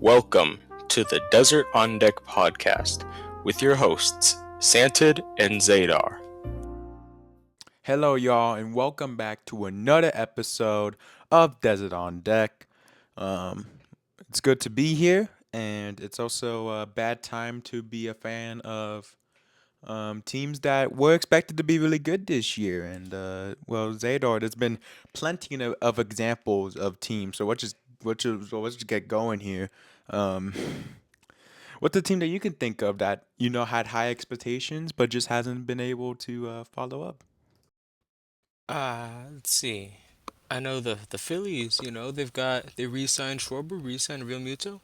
Welcome to the Desert OnDeck podcast with your hosts, Santi'd and Zaydar. Hello, y'all, and welcome back to another episode of Desert on Deck. Um, it's good to be here, and it's also a bad time to be a fan of teams that were expected to be really good this year. And Zadar, there's been plenty of examples of teams. So let's just get going here. Um, what's the team that you can think of that had high expectations but just hasn't been able to follow up? Let's see. I know the Phillies, they re-signed Schwarber, re-signed Real Muto.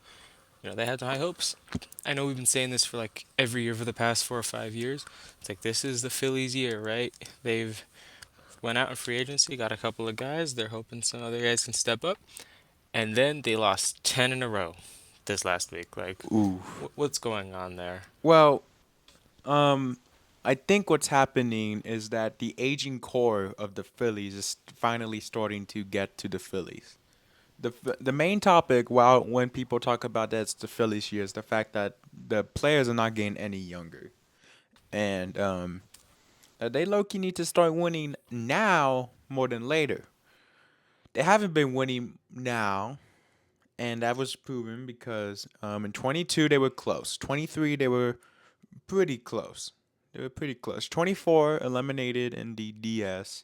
They had high hopes. I know we've been saying this for like every year for the past 4 or 5 years. It's like this is the Phillies year, right? They've went out in free agency, got a couple of guys. They're hoping some other guys can step up, and then they lost 10 in a row this last week. Like, Ooh. what's going on there? Well, Um, I think what's happening is that the aging core of the Phillies is finally starting to get to the Phillies. The main topic, while when people talk about that's the Phillies year, is the fact that the players are not getting any younger, and they low key need to start winning now more than later. They haven't been winning now, and that was proven because in 22 they were close. 23 they were pretty close. They were pretty close. 24 eliminated in the DS,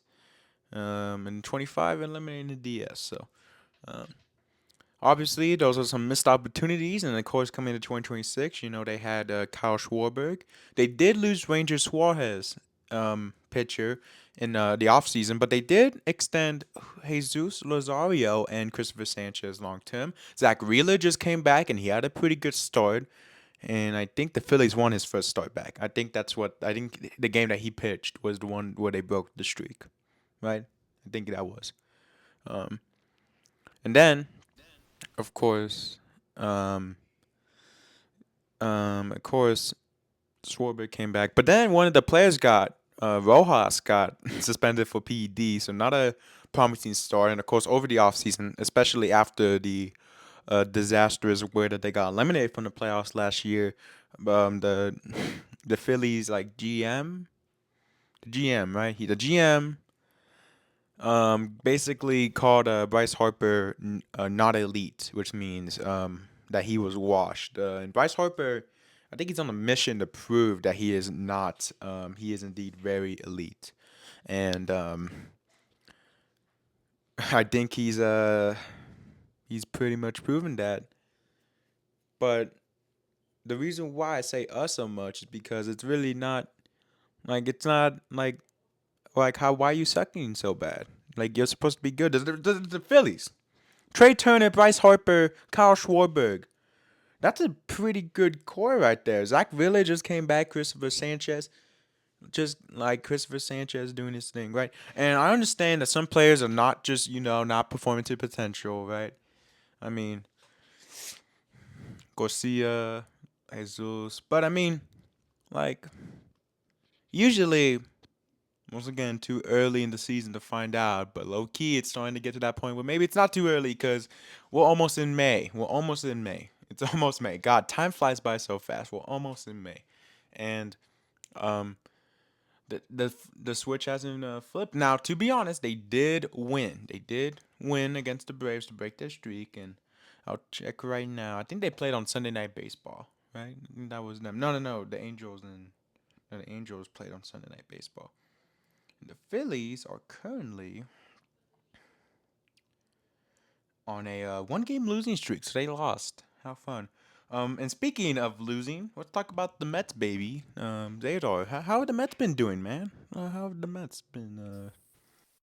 and 25 eliminated in the DS. So, um, obviously, those are some missed opportunities. And of course, coming into 2026, they had Kyle Schwarber. They did lose Ranger Suarez, pitcher, in the offseason, but they did extend Jesus Lozario and Christopher Sanchez long term. Zach Wheeler just came back, and he had a pretty good start. And I think the Phillies won his first start back. I think the game that he pitched was the one where they broke the streak, right? I think that was. Um, and then, of course, um, of course, Schwarber came back. But then one of the players Rojas got suspended for PED, so not a promising start. And of course, over the offseason, especially after the disastrous way that they got eliminated from the playoffs last year, the the Phillies like GM, right? The GM basically called Bryce Harper not elite, which means that he was washed. And Bryce Harper, I think he's on a mission to prove that he is not. He is indeed very elite, and I think he's pretty much proven that. But the reason why I say us so much is because it's really not it's not like how why are you sucking so bad? Like you're supposed to be good. The Phillies. Trey Turner, Bryce Harper, Kyle Schwarber. That's a pretty good core right there. Zach Villa just came back. Christopher Sanchez, just like Christopher Sanchez doing his thing, right? And I understand that some players are not just not performing to potential, right? I mean Garcia, Jesus, but I mean like usually once again, too early in the season to find out, but low key, it's starting to get to that point where maybe it's not too early because we're almost in May. We're almost in May. It's almost May. God, time flies by so fast. We're almost in May, and um, the switch hasn't flipped. Now, to be honest, they did win. They did win against the Braves to break their streak, and I'll check right now. I think they played on Sunday Night Baseball, right? I think that was them. No. The Angels played on Sunday Night Baseball. The Phillies are currently on a one-game losing streak, so they lost. How fun! And speaking of losing, let's talk about the Mets, baby. Zadar, how have the Mets been doing, man? How have the Mets been?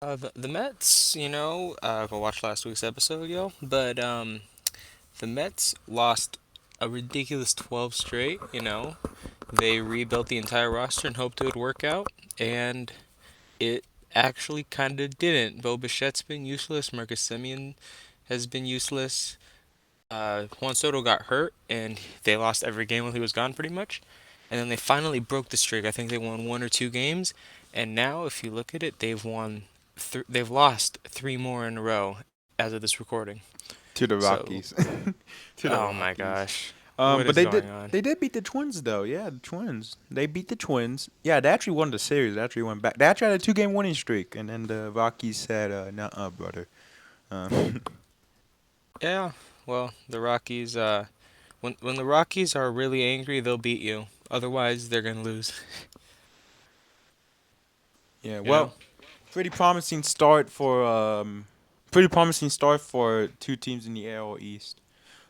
The Mets, go watch last week's episode, yo. But the Mets lost a ridiculous 12 straight. They rebuilt the entire roster and hoped it would work out, and it actually kind of didn't. Bo Bichette's been useless. Marcus Simeon has been useless. Juan Soto got hurt, and they lost every game while he was gone, pretty much. And then they finally broke the streak. I think they won 1 or 2 games, and now, if you look at it, they've lost three more in a row as of this recording. To the So, Rockies. To the oh my Rockies. gosh, what But is going on? they did beat the Twins though. Yeah, the Twins. They beat the Twins. Yeah, they actually won the series. They actually went back. They actually had a 2-game winning streak, and then the Rockies said, "Nuh-uh, brother." Um, Yeah, well, the Rockies. When the Rockies are really angry, they'll beat you. Otherwise, they're gonna lose. yeah. You know? Well, pretty promising start for two teams in the AL East.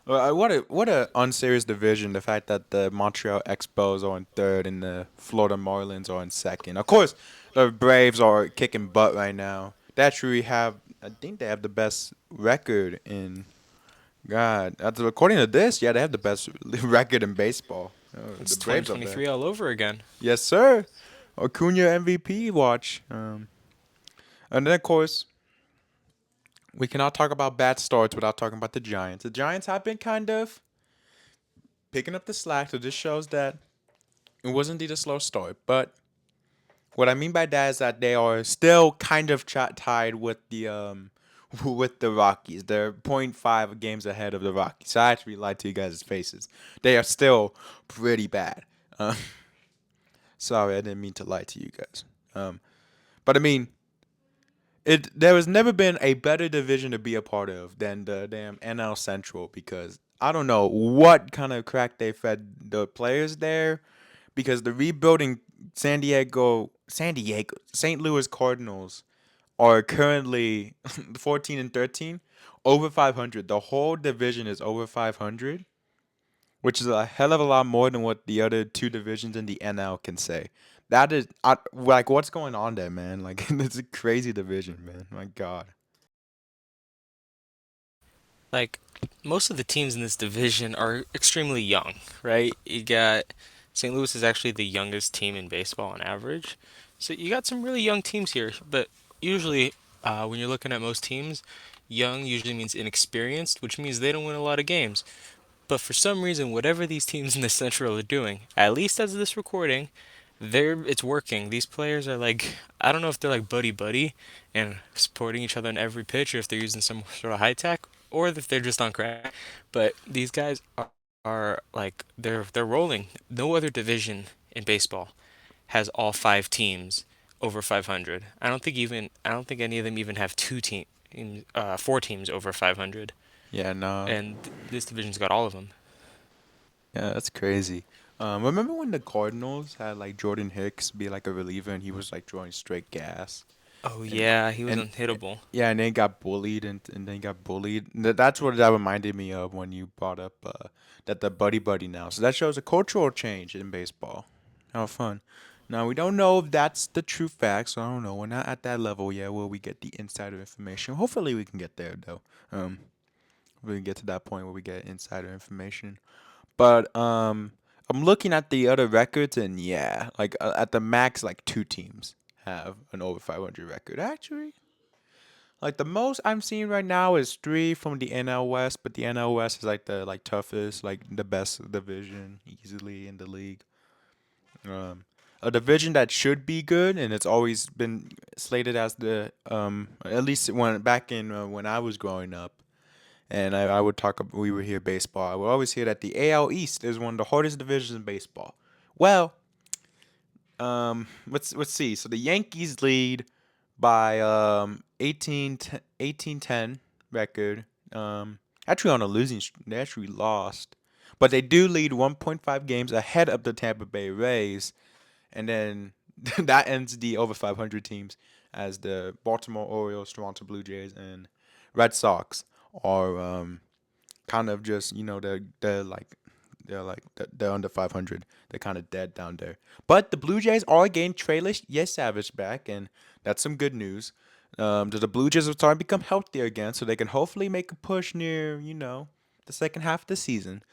What a unserious division. The fact that the Montreal Expos are in third and the Florida Marlins are in second. Of course, the Braves are kicking butt right now. They actually have, I think they have the best record in. God, according to this, yeah, they have the best record in baseball. The It's Braves up there. 2023 all over again. Yes, sir. Acuna MVP watch. And then of course we cannot talk about bad starts without talking about the Giants. The Giants have been kind of picking up the slack, so this shows that it was indeed a slow start. But what I mean by that is that they are still kind of tied with the with the Rockies. They're point 0.5 games ahead of the Rockies. So I actually lied to you guys' faces. They are still pretty bad. Uh, sorry, I didn't mean to lie to you guys. But I mean, there has never been a better division to be a part of than the damn NL Central because I don't know what kind of crack they fed the players there because the rebuilding St. Louis Cardinals are currently 14 and 13, over 500. The whole division is over 500, which is a hell of a lot more than what the other two divisions in the NL can say. That is like what's going on there, man? Like it's a crazy division, man. My God. Like, most of the teams in this division are extremely young, right? You got St. Louis is actually the youngest team in baseball on average. So you got some really young teams here, but usually when you're looking at most teams, young usually means inexperienced, which means they don't win a lot of games. But for some reason, whatever these teams in the Central are doing, at least as of this recording, it's working. These players are like, I don't know if they're like buddy buddy and supporting each other on every pitch, or if they're using some sort of high tech, or if they're just on crack. But these guys are like they're rolling. No other division in baseball has all five teams over 500. I don't think any of them even have four teams over 500, Yeah, no. and this division's got all of them. Yeah, that's crazy. Remember when the Cardinals had like Jordan Hicks be like a reliever and he was like drawing straight gas? Oh And yeah, he was and unhittable. yeah, and then he got bullied and then he got bullied. That's what that reminded me of when you brought up that the buddy buddy now. So that shows a cultural change in baseball. How fun. Now we don't know if that's the true facts. So I don't know. We're not at that level yet where we get the insider information. Hopefully we can get there though. We can get to that point where we get insider information. But I'm looking at the other records, and yeah, like at the max, like two teams have an over 500 record. Actually, like the most I'm seeing right now is three from the NL West, but the NL West is like the like toughest, like the best division easily in the league. Um, a division that should be good, and it's always been slated as the at least when back in when I was growing up and I would we would hear baseball. I would always hear that the AL East is one of the hardest divisions in baseball. Well, let's see. So the Yankees lead by 18-10 record. Actually on a they actually lost, but they do lead 1.5 games ahead of the Tampa Bay Rays, and then that ends the over 500 teams as the Baltimore Orioles, Toronto Blue Jays, and Red Sox are kind of just they're under 500. They're kind of dead down there. But the Blue Jays are getting Trey Savage back, and that's some good news. The Blue Jays are starting to become healthier again, so they can hopefully make a push near the second half of the season.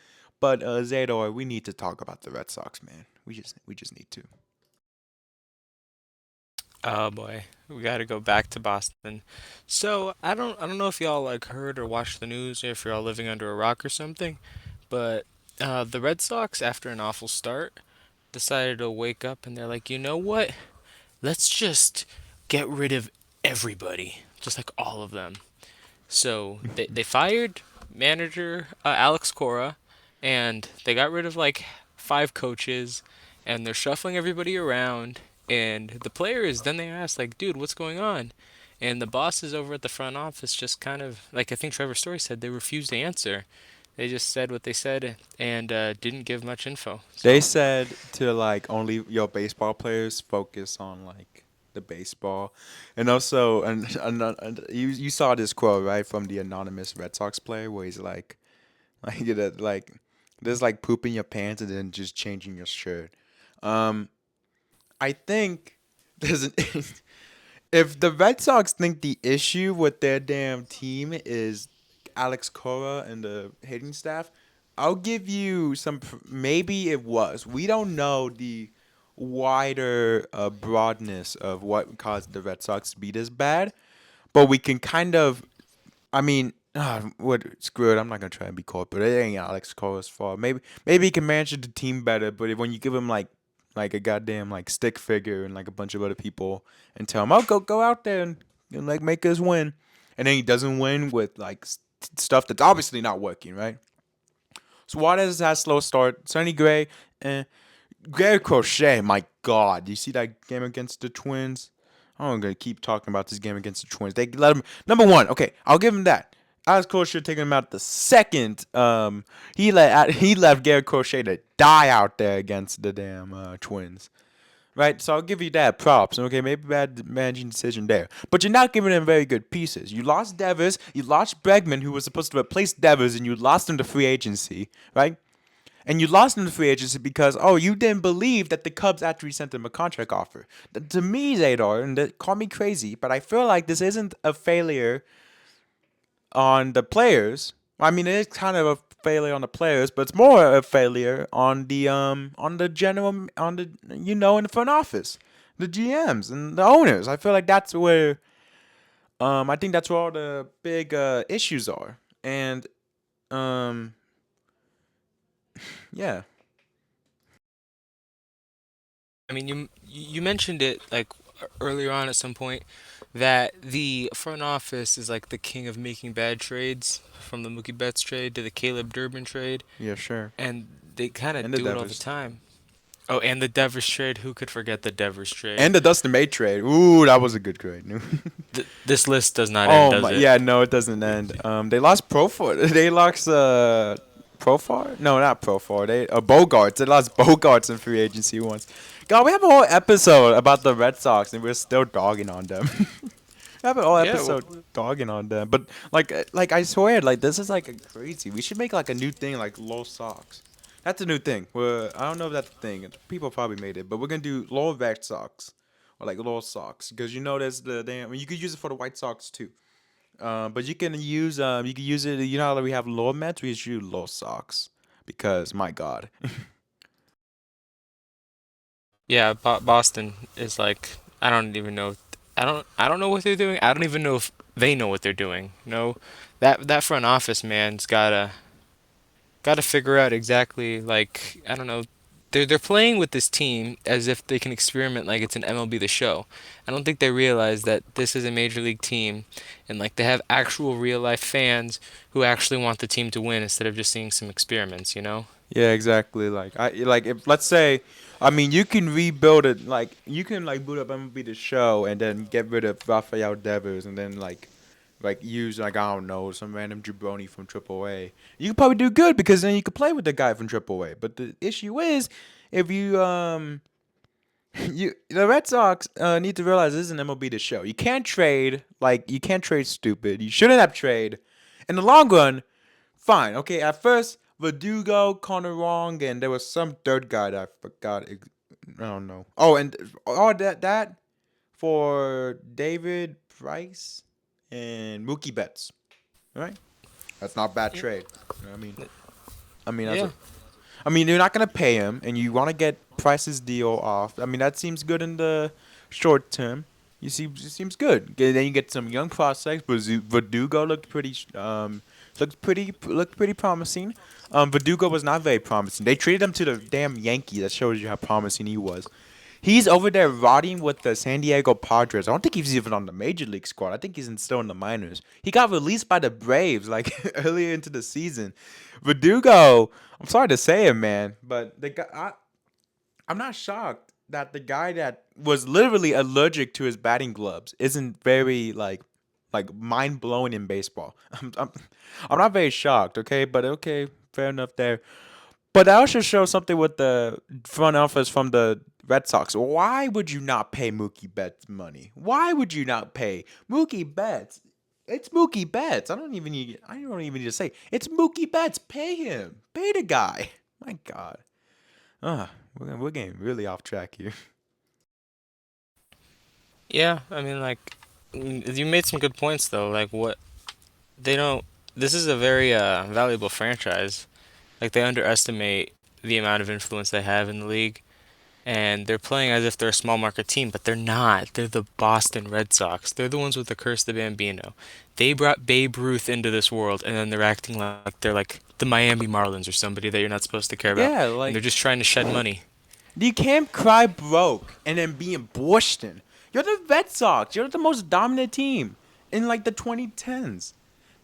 But Zador, we need to talk about the Red Sox, man. We just need to. Oh boy, we got to go back to Boston. So I don't know if y'all like heard or watched the news, or if you're all living under a rock or something, but the Red Sox, after an awful start, decided to wake up and they're like, you know what? Let's just get rid of everybody, just like all of them. So they fired manager Alex Cora, and they got rid of like five coaches, and they're shuffling everybody around. And the players then they asked like, "Dude, what's going on?" And the bosses over at the front office just kind of like I think Trevor Story said they refused to answer. They just said what they said and didn't give much info. They So said to like only your baseball players focus on like the baseball, and also and you saw this quote right from the anonymous Red Sox player where he's like you know, like there's like pooping your pants and then just changing your shirt. Um, I think there's an if the Red Sox think the issue with their damn team is Alex Cora and the hitting staff, I'll give you some. Maybe it was. We don't know the wider broadness of what caused the Red Sox to be this bad, but we can kind of. I mean, what screw it. I'm not gonna try and be corporate. It ain't Alex Cora's fault. Maybe he can manage the team better, but when you give him like a goddamn like stick figure and like a bunch of other people and tell him, "Oh, go out there and like make us win," and then he doesn't win with like stuff that's obviously not working, right? Suarez has slow start. Sonny Gray, eh. Gary Crochet, my God, do you see that game against the Twins? I'm gonna keep talking about this game against the Twins. They let him number one. Okay, I'll give him that. Alex Crochet taking him out the second. He left Gary Crochet to die out there against the damn Twins. Right, so I'll give you that props. Okay, maybe bad managing decision there, but you're not giving them very good pieces. You lost Devers, you lost Bregman, who was supposed to replace Devers, and you lost him to free agency. Right, and you lost him to free agency because, oh, you didn't believe that the Cubs actually sent him a contract offer. To me, Zaydar, and call me crazy, but I feel like this isn't a failure on the players. I mean, it is kind of a failure on the players, but it's more a failure on the general on the in the front office, the GMs and the owners. I feel like that's where I think that's where all the big issues are, and um yeah. I mean, you mentioned it like earlier on at some point that the front office is like the king of making bad trades, from the Mookie Betts trade to the Caleb Durbin trade, Yeah, sure. and they kind of And the do it all the Devers. time. Oh, and the Devers trade. Who could forget the Devers trade? And the Dustin May trade. Ooh, that was a good trade. This list does not end, Oh does my, it? yeah, no, it doesn't end. They lost Profar. They lost Profar. No, not Profar. They Bogarts. They lost Bogarts in free agency once. God, we have a whole episode about the Red Sox, and we're still dogging on them. We have a whole Yeah. episode dogging on them, but like I swear, like this is like a crazy. We should make like a new thing, like low socks. That's a new thing. I don't know if that's a thing. People probably made it, but we're gonna do low Red Sox or like low socks because there's the damn. You could use it for the White Sox too. But you can use it. You know how we have low Mets, we should use low socks because my God. Yeah, Boston is like I don't even know. I don't know what they're doing. I don't even know if they know what they're doing. No, that front office man's gotta figure out exactly like I don't know. They're playing with this team as if they can experiment like it's an MLB The Show. I don't think they realize that this is a major league team, and like they have actual real life fans who actually want the team to win instead of just seeing some experiments. You know? Yeah, exactly. Like if let's say, I mean, you can rebuild it. Like you can like boot up MLB the Show and then get rid of Rafael Devers and then like use like I don't know some random jabroni from AAA. You could probably do good because then you could play with the guy from AAA. But the issue is if you the Red Sox need to realize this is an MLB the Show. You can't trade stupid. You shouldn't have trade. In the long run, fine. Okay, at first Verdugo, Connor Wong, and there was some third guy that I forgot. I don't know. Oh, and all that for David Price and Mookie Betts. All right, that's not a bad Yeah. trade. You know what I mean, that's Yeah. a I mean, you're not gonna pay him, and you want to get Price's deal off. I mean, that seems good in the short term. It seems good. Then you get some young prospects. Verdugo looked pretty promising. Verdugo was not very promising. They traded him to the damn Yankees. That shows you how promising he was. He's over there rotting with the San Diego Padres. I don't think he's even on the major league squad. I think still in the minors. He got released by the Braves like earlier into the season. Verdugo, I'm sorry to say it, man, but the guy, I'm not shocked that the guy that was literally allergic to his batting gloves isn't very like mind blowing in baseball. I'm not very shocked. Okay, but okay, fair enough there. But that also shows something with the front office from the Red Sox. Why would you not pay Mookie Betts money? Why would you not pay Mookie Betts? It's Mookie Betts. I don't even need to say it's Mookie Betts. Pay him. Pay the guy. My God. We're getting really off track here. Yeah, I mean, like, you made some good points though. Like, what they don't. This is a very valuable franchise. Like, they underestimate the amount of influence they have in the league, and they're playing as if they're a small market team, but they're not. They're the Boston Red Sox. They're the ones with the curse of Bambino. They brought Babe Ruth into this world, and then they're acting like they're like the Miami Marlins or somebody that you're not supposed to care about, Yeah, and they're like just trying to shed money. you can't cry broke and then be in Boston. You're the Red Sox. You're the most dominant team in like the 2010s.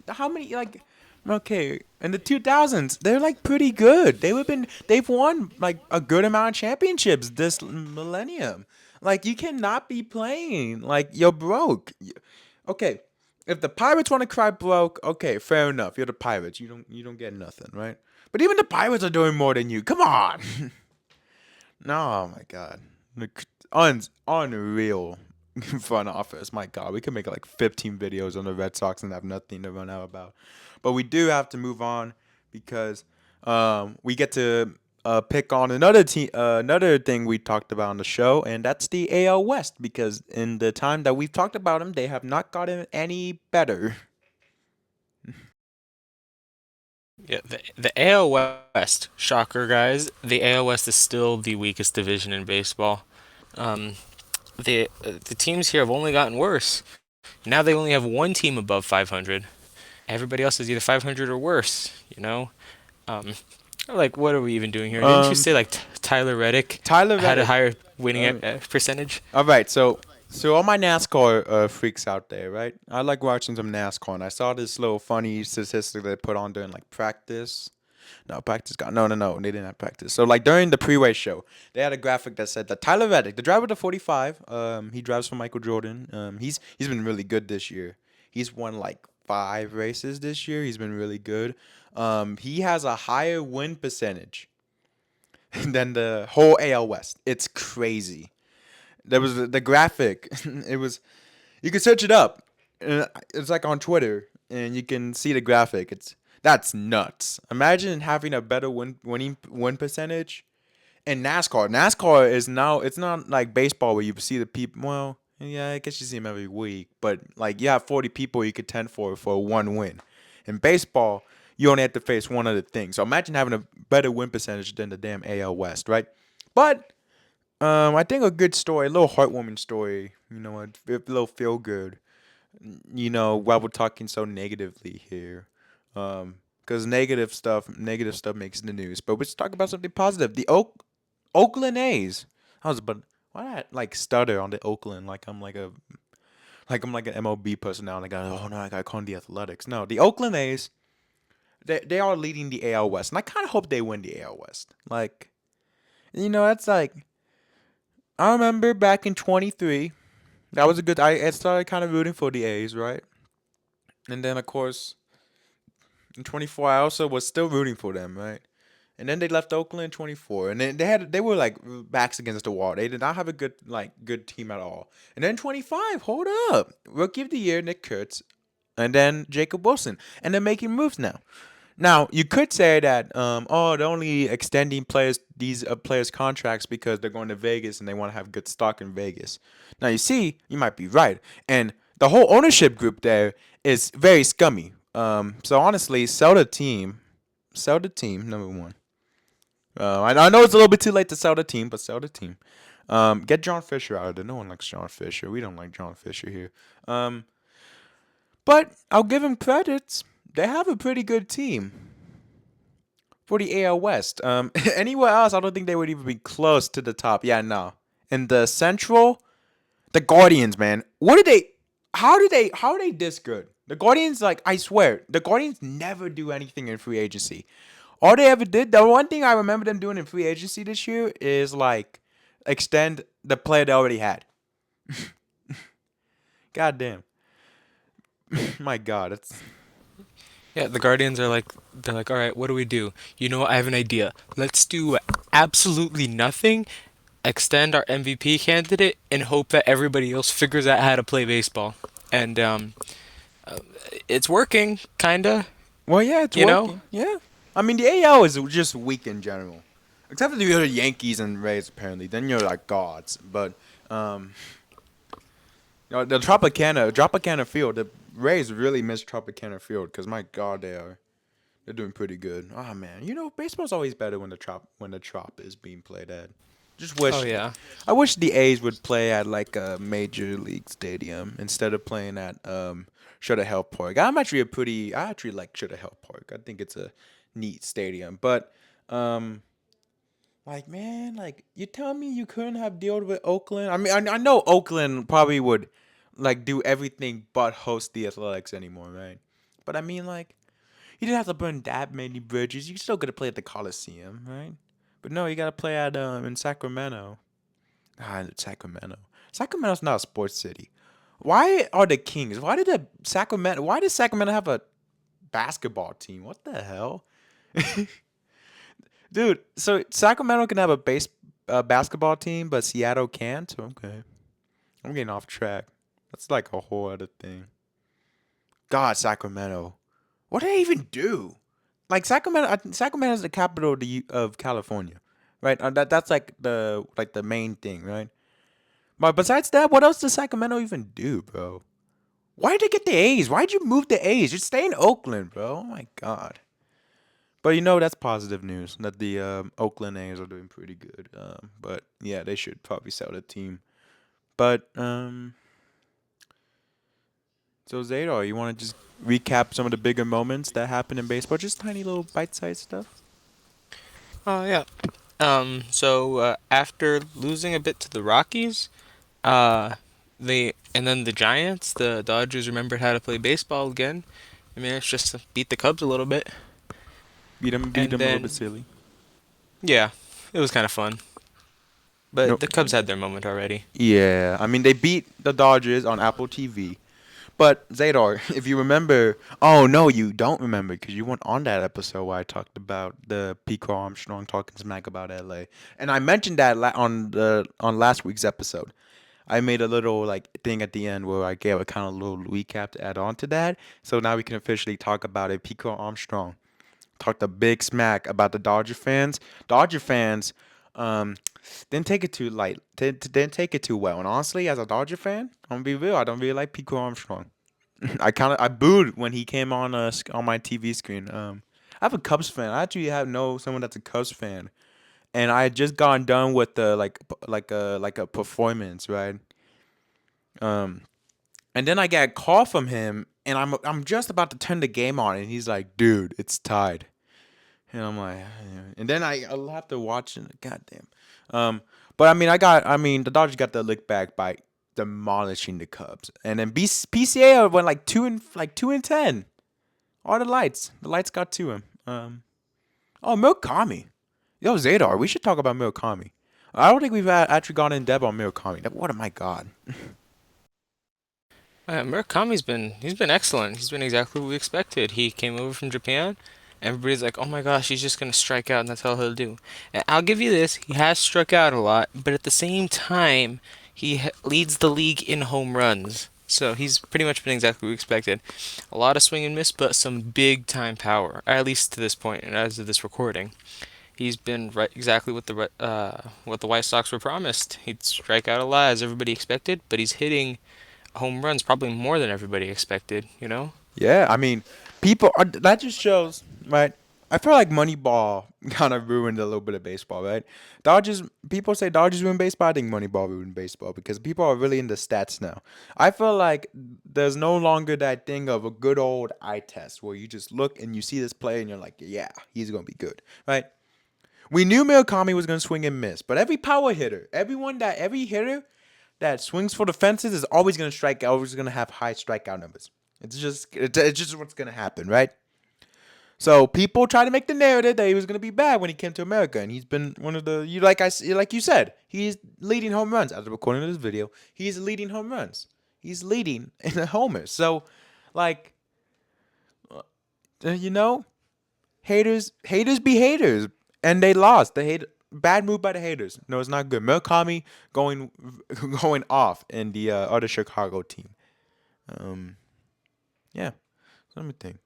How many like okay in the 2000s they're like pretty good. They've won like a good amount of championships this millennium. Like you cannot be playing like you're broke. Okay, if the Pirates want to cry broke, okay, fair enough. You're the Pirates. You don't get nothing, right? But even the Pirates are doing more than you. Come on. No, oh my God. Unreal front office. My God, we could make like 15 videos on the Red Sox and have nothing to run out about. But we do have to move on because we get to pick on another team, another thing we talked about on the show, and that's the AL West. Because in the time that we've talked about them, they have not gotten any better. Yeah, the AL West, shocker, guys. The AL West is still the weakest division in baseball. Um, the teams here have only gotten worse. Now they only have one team above 500. Everybody else is either 500 or worse. You know, um, like what are we even doing here? Didn't you Um, say like Tyler Reddick Tyler had a Reddick. higher winning Uh, percentage? All right, so all my NASCAR freaks out there, right? I like watching some NASCAR, and I saw this little funny statistic they put on during like practice. No, practice got no. They didn't have practice. So like during the pre-race show, they had a graphic that said that Tyler Reddick, the driver of the 45, he drives for Michael Jordan. He's been really good this year. He's won like 5 races this year. He's been really good. He has a higher win percentage than the whole AL West. It's crazy. There was the graphic. It was you can search it up. It's like on Twitter, and you can see the graphic. That's nuts. Imagine having a better win percentage in NASCAR. NASCAR is now it's not like baseball where you see the people. Well, yeah, I guess you see them every week, but like you have 40 people you could tend for one win. In baseball, you only have to face one other thing. So imagine having a better win percentage than the damn AL West, right? But I think a good story, a little heartwarming story, a little feel good, while we're talking so negatively here. Because negative stuff makes the news. But let's talk about something positive. The Oakland A's. But why did I like stutter on the Oakland like I'm like an MLB person now and I gotta call them the Athletics. No, the Oakland A's, they are leading the AL West. And I kinda hope they win the AL West. Like that's like I remember back in 23, that was a good. I started kind of rooting for the A's, right? And then of course in 24, I also was still rooting for them, right? And then they left Oakland in 24, and then they were like backs against the wall. They did not have a good team at all. And then 25, hold up, Rookie of the Year Nick Kurtz, and then Jacob Wilson, and they're making moves now. Now you could say that they're only extending these players contracts because they're going to Vegas and they want to have good stock in Vegas. Now you might be right, and the whole ownership group there is very scummy. So honestly, sell the team number one. I know it's a little bit too late to sell the team, but sell the team. Get John Fisher out of there. No one likes John Fisher. We don't like John Fisher here. But I'll give him credits. They have a pretty good team for the AL West. Anywhere else, I don't think they would even be close to the top. Yeah, no. In the Central, the Guardians, man. What did they? How are they this good? The Guardians, like I swear, the Guardians never do anything in free agency. All they ever did, the one thing I remember them doing in free agency this year is like extend the player they already had. God damn. My God, it's Yeah, the Guardians are like, they're like, all right, what do we do? You know what? I have an idea. Let's do absolutely nothing, extend our MVP candidate, and hope that everybody else figures out how to play baseball. And uh, it's working, kinda, well, yeah, it's you know? working. Yeah, I mean the AL is just weak in general, except for the other Yankees and Rays. Apparently, then you're like gods. But um, the Tropicana Field, the Rays really miss Tropicana Field because my God, they're doing pretty good. Oh man, baseball's always better when the Trop is being played at. Just Oh wish yeah. I wish the A's would play at like a major league stadium instead of playing at Sugar Hill Park. I actually like Sugar Hill Park. I think it's a neat stadium. But um like man, like you tell me you couldn't have dealt with Oakland. I mean I know Oakland probably would like do everything but host the Athletics anymore, right? But I mean like you didn't have to burn that many bridges. You still got to play at the Coliseum, right? But no, you got to play at in Sacramento. In Sacramento. Sacramento's not a sports city. Why are the Kings? Why does Sacramento have a basketball team? What the hell? Dude, so Sacramento can have a basketball team, but Seattle can't? Okay. I'm getting off track. That's like a whole other thing. God, Sacramento. What do they even do? Like Sacramento is the capital of California, right? That's like the main thing, right? But besides that, what else does Sacramento even do, bro? Why did they get the A's? Why'd you move the A's? Just stay in Oakland, bro. Oh my God. But that's positive news that the Oakland A's are doing pretty good. But yeah, they should probably sell the team. But so Zadar, you want to just recap some of the bigger moments that happened in baseball? Just tiny little bite-sized stuff. Oh yeah. So after losing a bit to the Rockies, and then the Giants, the Dodgers remembered how to play baseball again. I mean, it's just to beat the Cubs a little bit, Beat and them a little bit then silly. yeah, it was kind of fun. But No, the Cubs had their moment already. yeah, I mean they beat the Dodgers on Apple TV. But Zadar, if you remember, oh no, you don't remember because you weren't on that episode where I talked about the Pico Armstrong talking smack about LA, and I mentioned that on last week's episode. I made a little like thing at the end where I gave a kind of little recap to add on to that. So now we can officially talk about it. Pico Armstrong talked a big smack about the Dodger fans. Dodger fans um didn't take it too light. Didn't take it too well. And honestly, as a Dodger fan, I'm gonna be real. I don't really like Pico Armstrong. I booed when he came on my TV screen. I have a Cubs fan. I actually have know someone that's a Cubs fan, and I had just gotten done with the like a performance, right? Um, and then I get a call from him, and I'm just about to turn the game on, and he's like, "Dude, it's tied." And I'm like, "Yeah." And then I'll have to watch it. Goddamn. Um, but I mean, the Dodgers got the lick back by demolishing the Cubs, and then PCA went like 2-10. All the lights got to him. Oh, Murakami. Yo, Zadar, we should talk about Murakami. I don't think we've actually gone in depth on Murakami. What am I God? He's been excellent. He's been exactly what we expected. He came over from Japan. Everybody's like, "Oh my gosh, he's just gonna strike out, and that's all he'll do." And I'll give you this: he has struck out a lot, but at the same time, leads the league in home runs. So he's pretty much been exactly what we expected. A lot of swing and miss, but some big time power, at least to this point, and as of this recording. He's been right exactly what the White Sox were promised. He'd strike out a lot as everybody expected, but he's hitting home runs probably more than everybody expected, you know? Yeah, I mean, that just shows, right? I feel like Moneyball kind of ruined a little bit of baseball, right? People say Dodgers ruined baseball. I think Moneyball ruined baseball because people are really into stats now. I feel like there's no longer that thing of a good old eye test where you just look and you see this player and you're like, yeah, he's gonna be good, right? We knew Murakami was gonna swing and miss, but every hitter that swings for the fences is always gonna strike out, always gonna have high strikeout numbers. It's just what's gonna happen, right? So people try to make the narrative that he was gonna be bad when he came to America, and he's been one of the like you said, he's leading home runs as of recording this video. He's leading home runs. He's leading in the homers. So, like, you know, haters be haters, and they lost. Bad move by the haters. No, it's not good. Murakami going going off in the other Chicago team. Um, yeah. So let me think.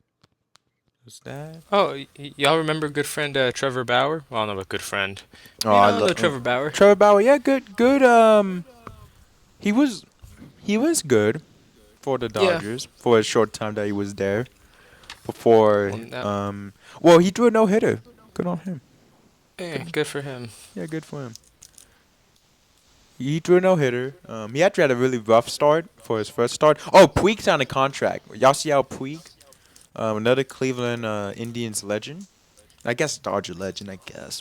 What's that? Oh, y'all remember good friend Trevor Bauer? Well, not a good friend. Oh, You I know love Trevor Bauer. Trevor Bauer. Yeah, good. He was good for the Yeah. Dodgers for a short time that he was there. Before Well, now, well, he drew a no hitter. Good on him. good for him. Yeah, good for him. He threw a no hitter. He actually had a really rough start for his first start. Oh, Puig signed a contract. Y'all see how Puig, another Cleveland Indians legend. I guess Dodger legend. I guess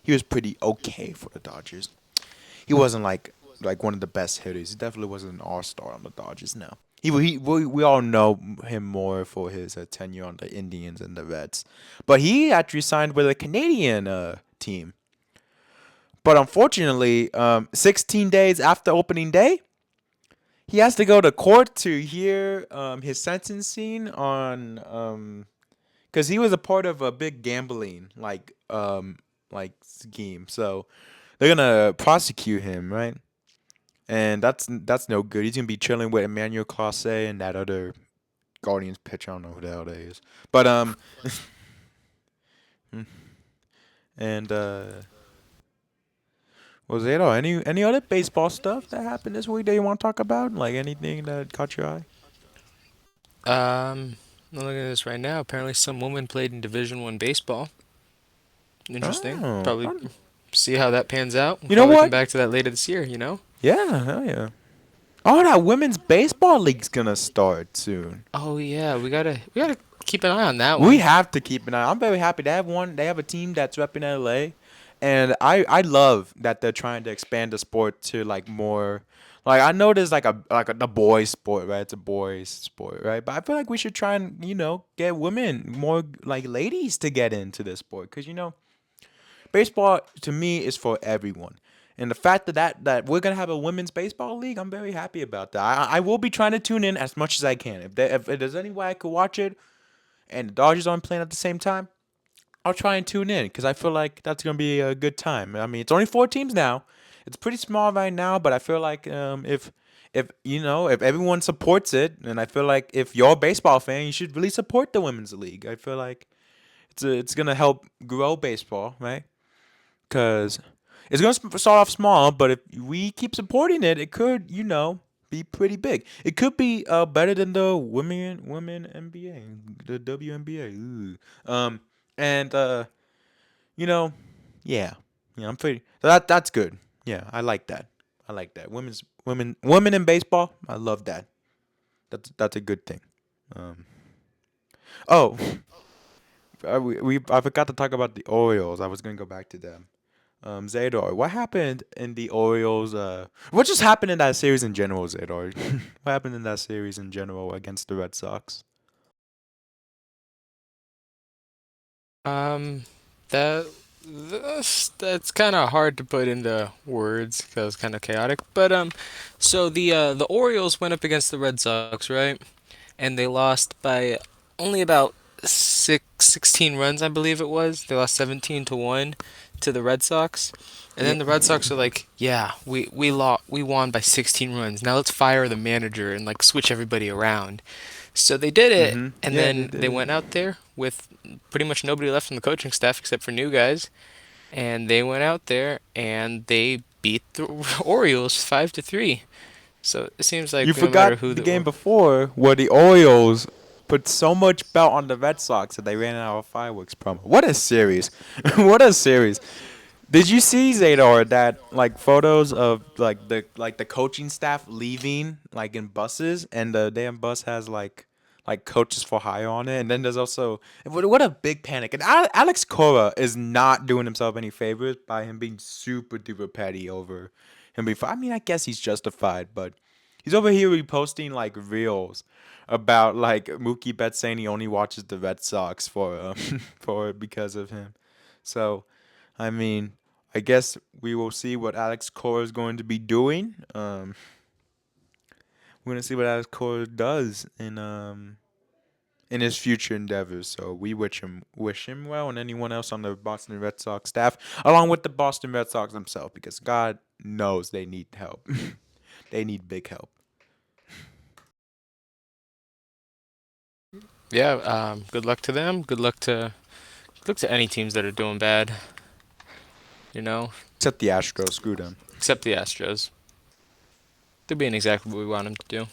he was pretty okay for the Dodgers. He wasn't like one of the best hitters. He definitely wasn't an all-star on the Dodgers. No. We all know him more for his tenure on the Indians and the Reds, but he actually signed with a Canadian team. But unfortunately, 16 days after opening day, he has to go to court to hear his sentencing on because he was a part of a big gambling like scheme. So they're gonna prosecute him, right? And that's no good. He's gonna be chilling with Emmanuel Clase and that other Guardians pitcher. I don't know who the hell that is. But and was it all any other baseball stuff that happened this week that you want to talk about? Like anything that caught your eye? I'm looking at this right now. Apparently, some woman played in Division One baseball. Interesting. Oh, Probably see how that pans out. We'll you know probably come what? back to that later this year. You know. Yeah, hell yeah. Oh, that women's baseball league's gonna start soon. Oh yeah, we gotta keep an eye on that We one. have to keep an eye. I'm very happy they have one. They have a team that's repping LA, and I love that they're trying to expand the sport to like more. Like I know there's the boys sport, right? It's a boys sport, right? But I feel like we should try and get women more like ladies to get into this sport because baseball to me is for everyone. And the fact that we're gonna have a women's baseball league, I'm very happy about that. I will be trying to tune in as much as I can. If there's any way I could watch it, and the Dodgers aren't playing at the same time, I'll try and tune in because I feel like that's gonna be a good time. I mean, it's only 4 teams now. It's pretty small right now, but I feel like if everyone supports it, and I feel like if you're a baseball fan, you should really support the women's league. I feel like it's gonna help grow baseball, right? Because it's gonna start off small, but if we keep supporting it, it could be pretty big. It could be better than the women NBA, the WNBA. Ooh. And you know, yeah, yeah, I'm pretty. That's good. Yeah, I like that. I like that. Women in baseball. I love that. That's a good thing. Um. Oh, I forgot to talk about the Orioles. I was gonna go back to them. Zaydar, what happened in the Orioles? What just happened in that series in general, Zaydar? What happened in that series in general against the Red Sox? Um, that that's kind of hard to put into words because it's kind of chaotic. But so the Orioles went up against the Red Sox, right? And they lost by only about 16 runs, I believe it was. They lost 17-1 to the Red Sox. And Yeah. then the Red Sox are like, "Yeah, we won by 16 runs. Now let's fire the manager and like switch everybody around." So they did it, Mm-hmm. and Yeah, they then they did it. went out there with pretty much nobody left from the coaching staff except for new guys, and they went out there and they beat the Orioles 5-3. So it seems You like no matter forgot who the the game before where the Orioles put so much belt on the Red Sox that they ran out of fireworks promo. What a series! What a series! Did you see Zadar that like photos of like the coaching staff leaving like in buses and the damn bus has like like coaches for hire on it. And then there's also what a big panic. And Alex Cora is not doing himself any favors by him being super duper petty over him before. I mean, I guess he's justified, but he's over here reposting like reels about like Mookie Betts saying he only watches the Red Sox for for because of him. So, I mean, I guess we will see what Alex Cora is going to be doing. We're gonna see what Alex Cora does in his future endeavors. So we wish him well, and anyone else on the Boston Red Sox staff, along with the Boston Red Sox themselves, because God knows they need help. They need big help. Yeah. Good luck to them. Good luck to any teams that are doing bad. You know, Except the Astros, screw them. except the Astros. They're being exactly what we want them to do.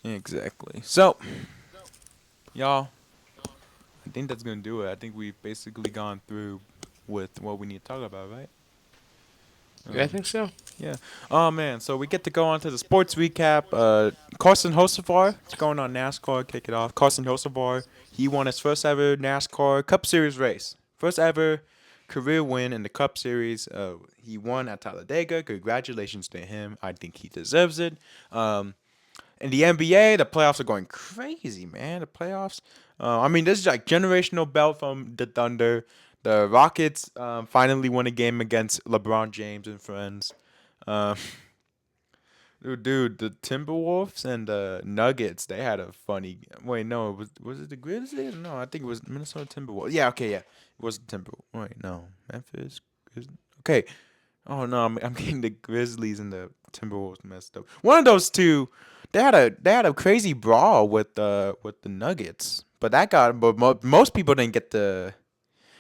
Exactly. So, y'all, I think that's gonna do it. I think we've basically gone through with what we need to talk about, right? Yeah, I think so. Yeah. Oh man, so we get to go on to the sports recap. Carson Hocevar, it's going on NASCAR. Kick it off. Carson Hocevar, he won his first ever NASCAR Cup Series race. First ever career win in the Cup Series. He won at Talladega. Congratulations to him. I think he deserves it. In the NBA, the playoffs are going crazy, man. The playoffs. I mean, this is like generational belt from the Thunder. The Rockets finally won a game against LeBron James and friends. Um, dude, the Timberwolves and the Nuggets, they had a funny. Wait, no, was it the Grizzlies? No, I think it was Minnesota Timberwolves. Yeah, okay, yeah, it was the Timberwolves. Wait, no, Memphis. Okay. Oh no, I'm getting the Grizzlies and the Timberwolves messed up. One of those two, they had a crazy brawl with the Nuggets, but most people didn't get the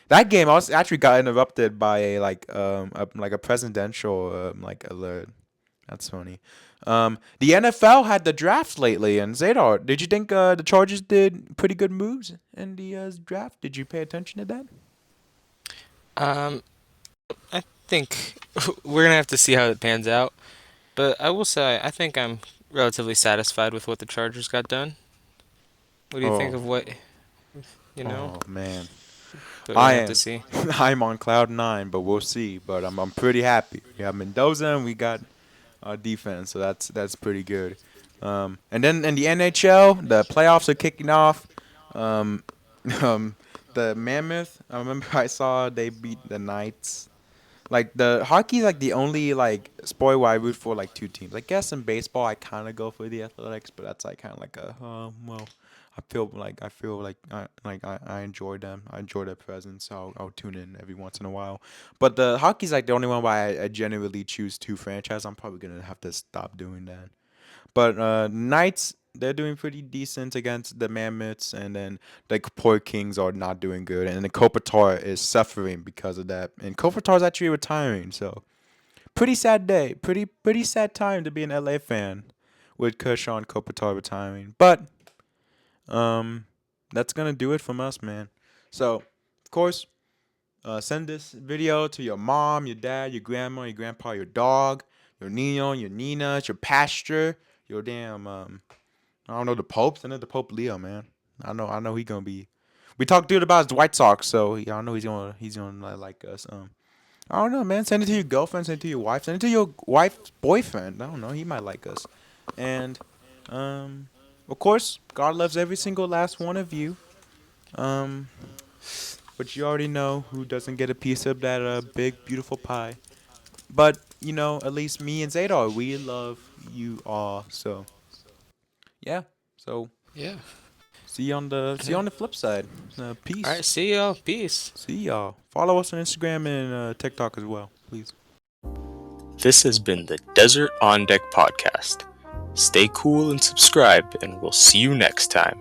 that game. I was actually got interrupted by a presidential like alert. That's funny. The NFL had the drafts lately, and Zaydar, did you think the Chargers did pretty good moves in the draft? Did you pay attention to that? Um, I think we're gonna have to see how it pans out. But I will say, I think I'm relatively satisfied with what the Chargers got done. What do you think Oh, of what you know? oh man. But we're I gonna have to am. see. I'm on cloud nine, but we'll see. But I'm pretty happy. We have Mendoza and we got our defense, so that's pretty good. And then in the NHL, the playoffs are kicking off. Um, the Mammoth. I remember I saw they beat the Knights. Like the hockey's like the only like sport where I root for like two teams. I guess in baseball I kind of go for the Athletics, but that's like kind of like a well. I enjoy them. I enjoy their presence. So I'll tune in every once in a while. But the hockey's like the only one where I generally choose two franchises. I'm probably gonna have to stop doing that. But Knights, they're doing pretty decent against the Mammoths, and then the poor Kings are not doing good, and the Kopitar is suffering because of that. And Kopitar's actually retiring, so pretty sad day, pretty sad time to be an LA fan with Kershaw Kopitar retiring. But that's gonna do it from us, man. So of course, send this video to your mom, your dad, your grandma, your grandpa, your dog, your Nino, your Nina, your pastor, your damn I don't know, the Pope. Send it to Pope Leo, man. I know he gonna be. We talked to it about his White Sox, so I know he's gonna like us. I don't know, man. Send it to your girlfriend. Send it to your wife. Send it to your wife's boyfriend. I don't know. He might like us. And of course, God loves every single last one of you. Um, but you already know who doesn't get a piece of that big beautiful pie. But at least me and Zadar, we love you all. So yeah. So Yeah. see you on the flip side. All right. Peace. See y'all. Peace. See y'all. Follow us on Instagram and TikTok as well, please. This has been the Desert on Deck podcast. Stay cool and subscribe, and we'll see you next time.